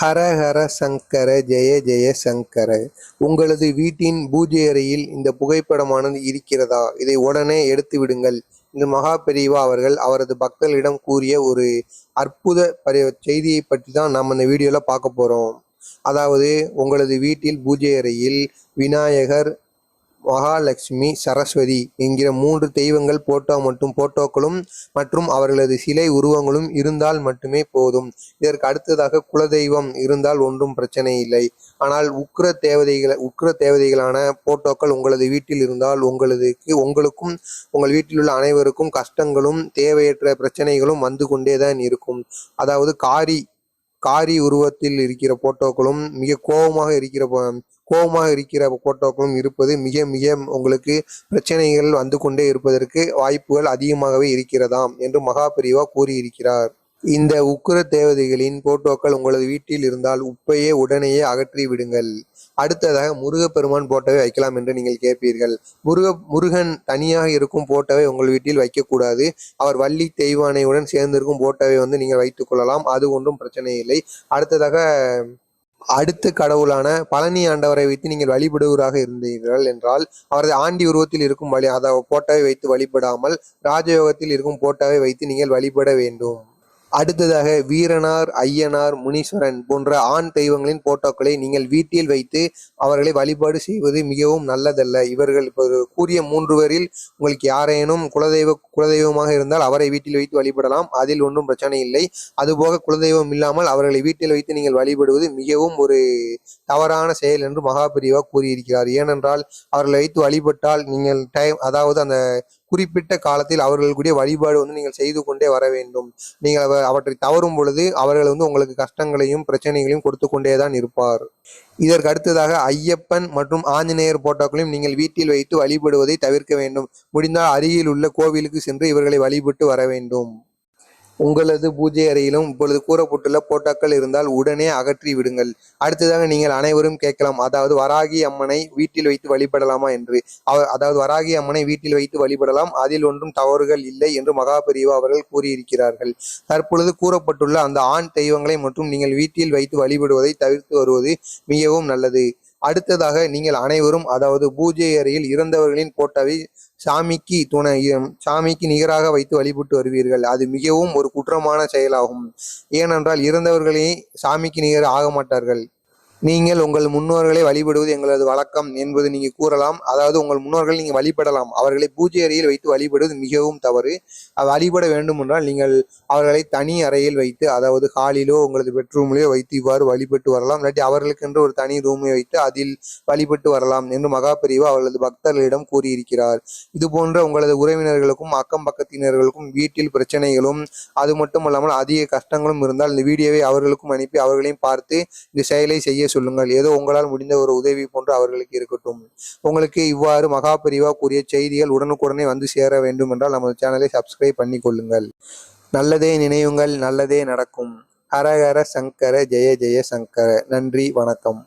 ஹர ஹர சங்கர ஜெய ஜெய சங்கர. உங்களது வீட்டின் பூஜை அறையில் இந்த புகைப்படமானது இருக்கிறதா? இதை உடனே எடுத்து விடுங்கள். இந்த மகா பெரியவா அவர்கள் அவரது பக்தர்களிடம் கூறிய ஒரு அற்புத செய்தியை பற்றி தான் நம்ம இந்த வீடியோல பார்க்க போறோம். அதாவது உங்களது வீட்டில் பூஜை அறையில் விநாயகர், மகாலட்சுமி, சரஸ்வதி என்கிற 3 தெய்வங்கள் போட்டோக்களும் மற்றும் அவர்களது சிலை உருவங்களும் இருந்தால் மட்டுமே போதும். இதற்கு அடுத்ததாக குலதெய்வம் இருந்தால் ஒன்றும் பிரச்சனை இல்லை. ஆனால் உக்கிர தேவதைகளான போட்டோக்கள் உங்களது வீட்டில் இருந்தால் உங்களுக்கும் உங்கள் வீட்டில் உள்ள அனைவருக்கும் கஷ்டங்களும் தேவையற்ற பிரச்சனைகளும் வந்து கொண்டேதான் இருக்கும். அதாவது காரி உருவத்தில் இருக்கிற போட்டோக்களும் மிக கோபமாக இருக்கிற போட்டோக்களும் இருப்பது மிக மிக உங்களுக்கு பிரச்சனைகள் வந்து கொண்டே இருப்பதற்கு வாய்ப்புகள் அதிகமாகவே இருக்கிறதாம் என்று மகா பெரியவா கூறியிருக்கிறார். இந்த உக்கிர தேவதைகளின் போட்டோக்கள் உங்களது வீட்டில் இருந்தால் உப்பையே உடனேயே அகற்றி விடுங்கள். அடுத்ததாக முருகப்பெருமான் போட்டோவை வைக்கலாம் என்று நீங்கள் கேட்பீர்கள். முருகன் தனியாக இருக்கும் போட்டோவை உங்கள் வீட்டில் வைக்கக்கூடாது. அவர் வள்ளி தெய்வானையுடன் சேர்ந்திருக்கும் போட்டோவை நீங்கள் வைத்துக் கொள்ளலாம். அது ஒன்றும் பிரச்சனை இல்லை. அடுத்த கடவுளான பழனி ஆண்டவரை வைத்து நீங்கள் வழிபடுவராக இருந்தீர்கள் என்றால் அவரது ஆண்டி உருவத்தில் இருக்கும் அதாவது போட்டோவை வைத்து வழிபடாமல் ராஜயோகத்தில் இருக்கும் போட்டோவை வைத்து நீங்கள் வழிபட வேண்டும். அடுத்ததாக வீரனார், ஐயனார், முனீஸ்வரன் போன்ற ஆண் தெய்வங்களின் போட்டோக்களை நீங்கள் வீட்டில் வைத்து அவர்களை வழிபாடு செய்வது மிகவும் நல்லதல்ல. இவர்கள் இப்போ கூறிய 3 பேரில் உங்களுக்கு யாரேனும் குலதெய்வமாக இருந்தால் அவரை வீட்டில் வைத்து வழிபடலாம். அதில் ஒன்றும் பிரச்சனை இல்லை. அதுபோக குலதெய்வம் இல்லாமல் அவர்களை வீட்டில் வைத்து நீங்கள் வழிபடுவது மிகவும் ஒரு தவறான செயல் என்று மகா பெரியவா கூறியிருக்கிறார். ஏனென்றால் அவர்களை வைத்து வழிபட்டால் நீங்கள் அதாவது அந்த குறிப்பிட்ட காலத்தில் அவர்களுக்குரிய வழிபாடு நீங்கள் செய்து கொண்டே வர வேண்டும். நீங்கள் அவற்றை தவறும் பொழுது அவர்கள் உங்களுக்கு கஷ்டங்களையும் பிரச்சனைகளையும் கொடுத்து கொண்டேதான் இருப்பார். இதற்கு அடுத்ததாக ஐயப்பன் மற்றும் ஆஞ்சநேயர் போட்டோக்களையும் நீங்கள் வீட்டில் வைத்து வழிபடுவதை தவிர்க்க வேண்டும். முடிந்தால் அருகில் உள்ள கோவிலுக்கு சென்று இவர்களை வழிபட்டு வர வேண்டும். உங்களது பூஜை அறையிலும் இப்பொழுது கூறப்பட்டுள்ள போட்டோக்கள் இருந்தால் உடனே அகற்றி விடுங்கள். அடுத்ததாக நீங்கள் அனைவரும் கேட்கலாம், அதாவது வராகி அம்மனை வீட்டில் வைத்து வழிபடலாமா என்று. அதாவது வராகி அம்மனை வீட்டில் வைத்து வழிபடலாம், அதில் ஒன்றும் தவறுகள் இல்லை என்று மகா பெரியவா அவர்கள் கூறியிருக்கிறார்கள். தற்பொழுது கூறப்பட்டுள்ள அந்த ஆண் தெய்வங்களை மற்றும் நீங்கள் வீட்டில் வைத்து வழிபடுவதை தவிர்த்து வருவது மிகவும் நல்லது. அடுத்ததாக நீங்கள் அனைவரும் அதாவது பூஜை அறையில் இறந்தவர்களின் போட்டோவை சாமிக்கு நிகராக வைத்து வழிபட்டு வருவீர்கள். அது மிகவும் ஒரு குற்றமான செயலாகும். ஏனென்றால் இறந்தவர்களே சாமிக்கு நிகர் ஆக மாட்டார்கள். நீங்கள் உங்கள் முன்னோர்களை வழிபடுவது எங்களது வழக்கம் என்பது நீங்கள் கூறலாம். அதாவது உங்கள் முன்னோர்கள் நீங்கள் வழிபடலாம், அவர்களை பூஜை அறையில் வைத்து வழிபடுவது மிகவும் தவறு. வழிபட வேண்டும் என்றால் நீங்கள் அவர்களை தனி அறையில் வைத்து, அதாவது ஹாலிலோ உங்களது பெட்ரூம்லையோ வைத்து இவ்வாறு வழிபட்டு வரலாம். இல்லாட்டி அவர்களுக்கென்று ஒரு தனி ரூமை வைத்து அதில் வழிபட்டு வரலாம் என்று மகா பெரியவா அவர்களது பக்தர்களிடம் கூறியிருக்கிறார். இது போன்ற உங்களது உறவினர்களுக்கும் அக்கம் பக்கத்தினர்களுக்கும் வீட்டில் பிரச்சனைகளும் அது மட்டுமல்லாமல் அதிக கஷ்டங்களும் இருந்தால் இந்த வீடியோவை அவர்களுக்கும் அனுப்பி அவர்களையும் பார்த்து இந்த செயலை செய்ய சொல்லுங்கள். ஏதோ உங்களால் முடிந்த ஒரு உதவி போன்று அவர்களுக்கு இருக்கட்டும். உங்களுக்கு இவ்வாறு மகா பெரியவா கூறிய செய்திகள் உடனுக்குடனே வந்து சேர வேண்டும் என்றால் நமது சேனலை சப்ஸ்கிரைப் பண்ணி கொள்ளுங்கள். நல்லதே நினைவுங்கள், நல்லதே நடக்கும். ஹர ஹர சங்கர ஜெய ஜெய சங்கர. நன்றி, வணக்கம்.